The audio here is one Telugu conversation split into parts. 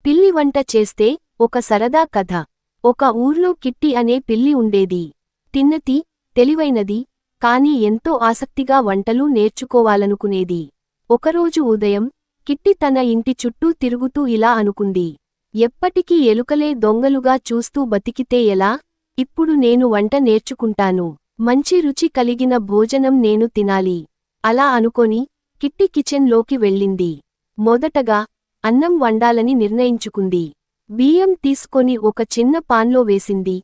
పిల్లి వంట చేస్తే ఒక సరదా కథ. ఒక ఊర్లో కిట్టి అనే పిల్లి ఉండేది. తిన్నతి, తెలివైనది, కాని ఎంతో ఆసక్తిగా వంటలు నేర్చుకోవాలనుకునేది. ఒకరోజు ఉదయం కిట్టి తన ఇంటి చుట్టూ తిరుగుతూ ఇలా అనుకుంది. ఎప్పటికీ ఎలుకలే దొంగలుగా చూస్తూ బతికితే ఎలా? ఇప్పుడు నేను వంట నేర్చుకుంటాను. మంచి రుచి కలిగిన భోజనం నేను తినాలి. అలా అనుకొని కిట్టి కిచెన్లోకి వెళ్ళింది. మొదటగా అన్నం వండాలని నిర్ణయించుకుంది. బియ్యం తీసుకొని ఒక చిన్న పాన్లో వేసింది.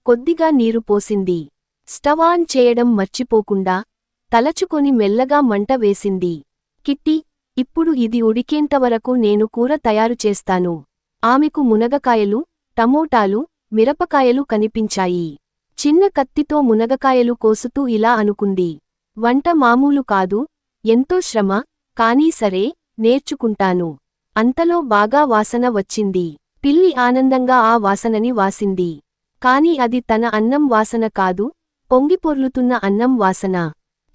కొద్దిగా నీరు పోసింది. స్టవ్ ఆన్ చేయడం మర్చిపోకుండా తలచుకొని మెల్లగా మంట వేసింది. కిట్టి, ఇప్పుడు ఇది ఉడికేంతవరకు నేను కూర తయారు చేస్తాను. ఆమెకు మునగకాయలు, టమోటాలు, మిరపకాయలు కనిపించాయి. చిన్న కత్తితో మునగకాయలు కోసుతూ ఇలా అనుకుంది. వంట మామూలు కాదు, ఎంతో శ్రమ, కానీ సరే, నేర్చుకుంటాను. అంతలో బాగా వాసన వచ్చింది. పిల్లి ఆనందంగా ఆ వాసనని వాసింది. కాని అది తన అన్నం వాసన కాదు, పొంగిపొర్లుతున్న అన్నం వాసన.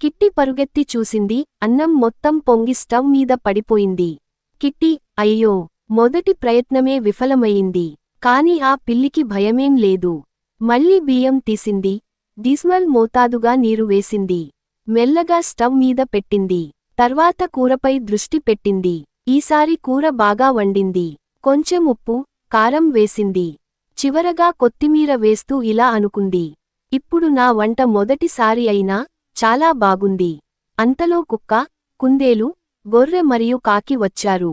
కిట్టి పరుగెత్తి చూసింది. అన్నం మొత్తం పొంగి స్టవ్ మీద పడిపోయింది. కిట్టి, అయ్యో, మొదటి ప్రయత్నమే విఫలమయ్యింది. కాని ఆ పిల్లికి భయమేం లేదు. మళ్ళీ బియ్యం తీసింది. డిస్మల్ మోతాదుగా నీరు వేసింది. మెల్లగా స్టవ్ మీద పెట్టింది. తర్వాత కూరపై దృష్టి పెట్టింది. ఈసారి కూర బాగా వండింది. కొంచెం ఉప్పు, కారం వేసింది. చివరగా కొత్తిమీర వేస్తూ ఇలా అనుకుంది. ఇప్పుడు నా వంట మొదటిసారి అయినా చాలా బాగుంది. అంతలో కుక్క, కుందేలు, గొర్రె మరియు కాకి వచ్చారు.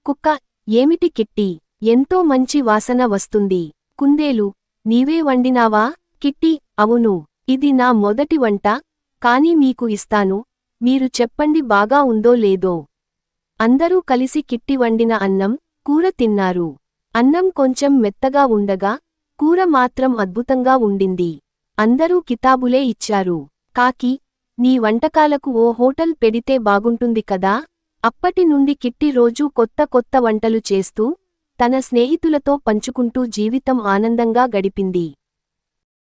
కుక్క, ఏమిటి కిట్టి, ఎంతో మంచి వాసన వస్తుంది. కుందేలు, నీవే వండినావా? కిట్టి, అవును, ఇది నా మొదటి వంట, కాని మీకు ఇస్తాను, మీరు చెప్పండి బాగా ఉందో లేదో. అందరూ కలిసి కిట్టి వండిన అన్నం, కూర తిన్నారు. అన్నం కొంచెం మెత్తగా ఉండగా, కూర మాత్రం అద్భుతంగా ఉండింది. అందరూ కితాబులే ఇచ్చారు. కాకి, నీ వంటకాలకు ఓ హోటల్ పెడితే బాగుంటుంది కదా? అప్పటి నుండి కిట్టి రోజూ కొత్త కొత్త వంటలు చేస్తూ, తన స్నేహితులతో పంచుకుంటూ జీవితం ఆనందంగా గడిపింది.